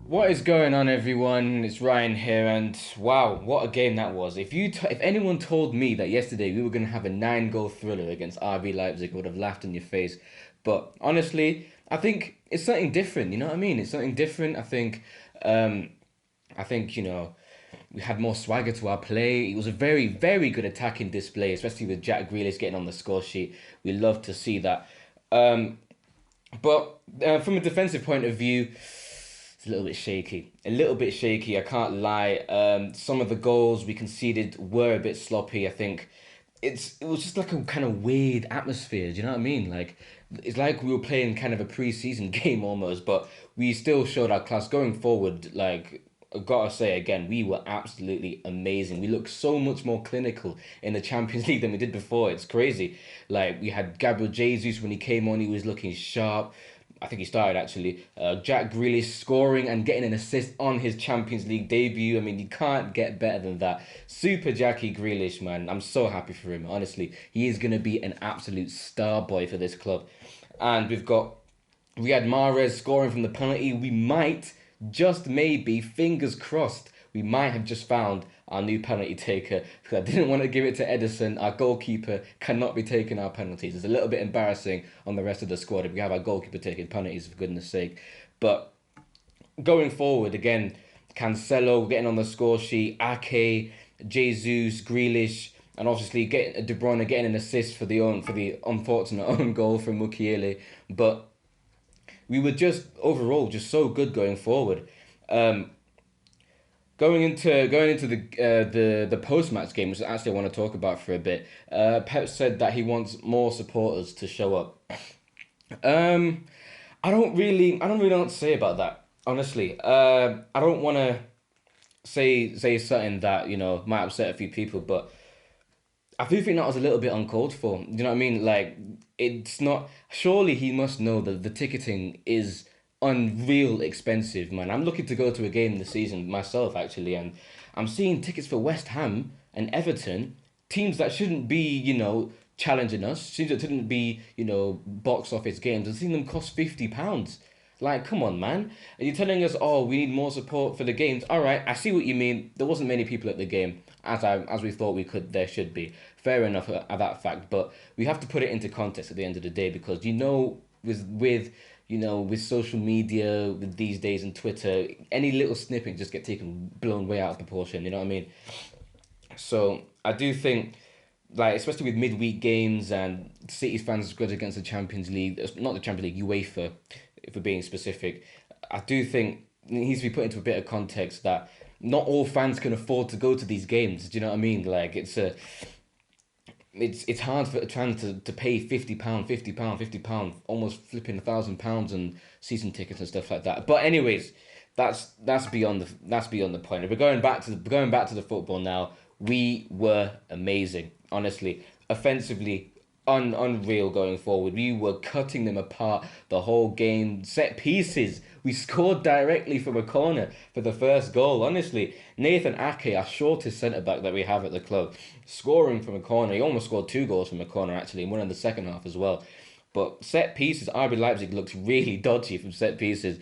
What is going on, everyone? It's Ryan here, and wow, what a game that was! If anyone told me that yesterday we were gonna have a 9 goal thriller against RB Leipzig, I would have laughed in your face. But honestly, I think it's something different. You know what I mean? It's something different. Um, I think we had more swagger to our play. It was a very, very good attacking display, especially with Jack Grealish getting on the score sheet. We love to see that. Um, but from a defensive point of view, it's a little bit shaky. A little bit shaky, I can't lie. Some of the goals we conceded were a bit sloppy. I think it was just like a kind of weird atmosphere. Do you know what I mean? Like it's like we were playing kind of a pre-season game almost, but we still showed our class going forward. Like I gotta say again, we were absolutely amazing. We looked so much more clinical in the Champions League than we did before. It's crazy. Like we had Gabriel Jesus when he came on, he was looking sharp. I think he started actually. Jack Grealish scoring and getting an assist on his Champions League debut. I mean, you can't get better than that. Super Jackie Grealish, man. I'm so happy for him. Honestly, he is gonna be an absolute star boy for this club. And we had Mahrez scoring from the penalty. We might, just maybe, fingers crossed, we might have just found our new penalty taker because I didn't want to give it to Edison. Our goalkeeper cannot be taking our penalties. It's a little bit embarrassing on the rest of the squad if we have our goalkeeper taking penalties, for goodness sake. But going forward, again, Cancelo getting on the score sheet, Ake, Jesus, Grealish, and obviously getting De Bruyne getting an assist for the unfortunate own goal from Mukiele. But we were just overall just so good going forward. Um, going into the post match game, which actually I want to talk about for a bit. Pep said that he wants more supporters to show up. Um, I don't really know what to say about that. Honestly, I don't want to say something that might upset a few people, but I do think that was a little bit uncalled for. You know what I mean? Like, it's not. Surely he must know that the ticketing is unreal expensive, man. I'm looking to go to a game this season myself, actually, and I'm seeing tickets for West Ham and Everton, teams that shouldn't be, challenging us, teams that shouldn't be, box office games. I've seen them cost £50. Like, come on, man. Are you telling us, oh, we need more support for the games? All right, I see what you mean. There wasn't many people at the game, as we thought we could. There should be. Fair enough at that fact, but we have to put it into context at the end of the day because with social media, with these days and Twitter, any little snippet just get taken blown way out of proportion. You know what I mean? So I do think, like, especially with midweek games and City fans' grudge against the Champions League, not the Champions League, UEFA, if we're being specific, I do think it needs to be put into a bit of context that not all fans can afford to go to these games. Do you know what I mean? Like, it's hard for a fan to pay £50, almost flipping £1,000 on season tickets and stuff like that. But anyways, that's beyond the point. If we're going back to the football now, we were amazing. Honestly, offensively, unreal going forward. We were cutting them apart the whole game. Set pieces. We scored directly from a corner for the first goal. Honestly, Nathan Ake, our shortest centre back that we have at the club, scoring from a corner. He almost scored 2 goals from a corner actually, and one in the second half as well. But set pieces, RB Leipzig looks really dodgy from set pieces,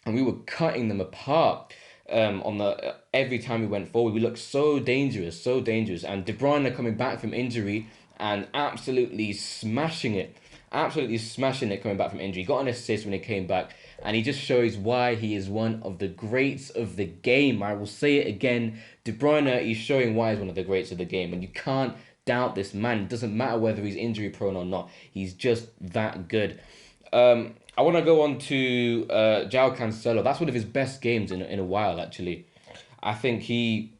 and we were cutting them apart. On the every time we went forward, we looked so dangerous, so dangerous. And De Bruyne coming back from injury and absolutely smashing it coming back from injury. He got an assist when he came back, and he just shows why he is one of the greats of the game. I will say it again: De Bruyne is showing why he's one of the greats of the game, and you can't doubt this man. It doesn't matter whether he's injury prone or not; he's just that good. I want to go on to João Cancelo. That's one of his best games in a while, actually. I think he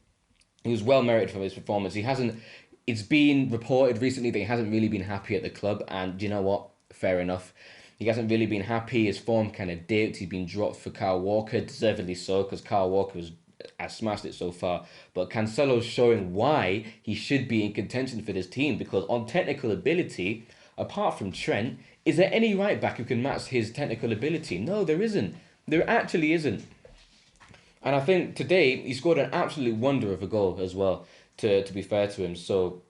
was well merited for his performance. He hasn't. It's been reported recently that he hasn't really been happy at the club, and you know what? Fair enough. He hasn't really been happy. His form kind of dipped. He's been dropped for Kyle Walker, deservedly so, because Kyle Walker has smashed it so far. But Cancelo's showing why he should be in contention for this team because on technical ability, apart from Trent, is there any right back who can match his technical ability? No, there isn't. There actually isn't. And I think today he scored an absolute wonder of a goal as well. To be fair to him, so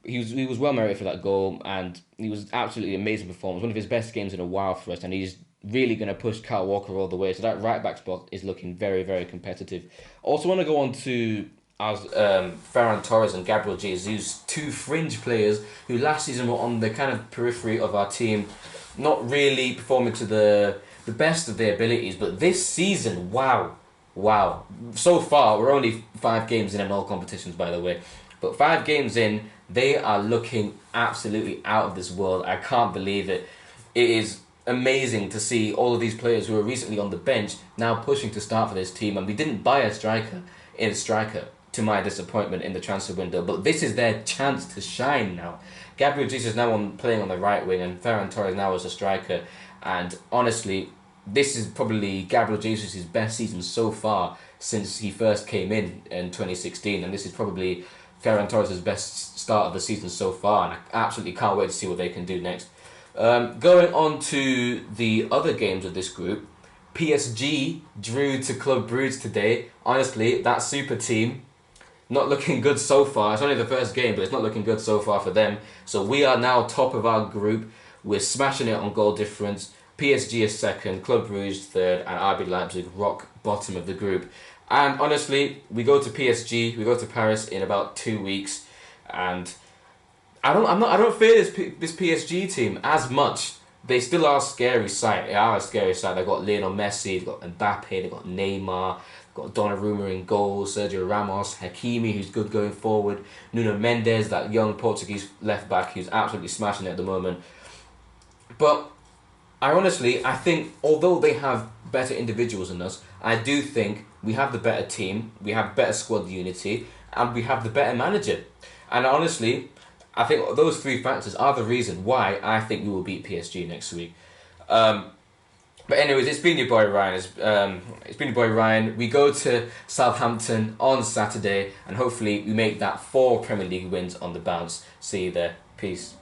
he was well merited for that goal, and he was absolutely amazing performance. One of his best games in a while for us, and he's really going to push Kyle Walker all the way. So that right back spot is looking very, very competitive. Also want to go on to as Ferran Torres and Gabriel Jesus, two fringe players who last season were on the kind of periphery of our team, not really performing to the best of their abilities. But this season, wow. So far, we're only 5 games in all competitions, by the way. But 5 games in, they are looking absolutely out of this world. I can't believe it. It is amazing to see all of these players who were recently on the bench now pushing to start for this team. And we didn't buy a striker, to my disappointment in the transfer window. But this is their chance to shine now. Gabriel Jesus is now playing on the right wing, and Ferran Torres now as a striker. And honestly, this is probably Gabriel Jesus' best season so far since he first came in 2016. And this is probably Ferran Torres' best start of the season so far. And I absolutely can't wait to see what they can do next. Going on to the other games of this group, PSG drew to Club Brugge today. Honestly, that super team, not looking good so far. It's only the first game, but it's not looking good so far for them. So we are now top of our group. We're smashing it on goal difference. PSG is second, Club Brugge third, and RB Leipzig rock bottom of the group. And honestly, we go to PSG, we go to Paris in about 2 weeks, and I don't fear this PSG team as much. They still are a scary sight. They are a scary sight. They've got Lionel Messi, they've got Mbappe, they've got Neymar, got Donnarumma in goal, Sergio Ramos, Hakimi, who's good going forward, Nuno Mendes, that young Portuguese left back who's absolutely smashing it at the moment. But I think although they have better individuals than us, I do think we have the better team, we have better squad unity, and we have the better manager. And honestly, I think those 3 factors are the reason why I think we will beat PSG next week. But anyways, it's been your boy Ryan. It's been your boy Ryan. We go to Southampton on Saturday, and hopefully we make that 4 Premier League wins on the bounce. See you there. Peace.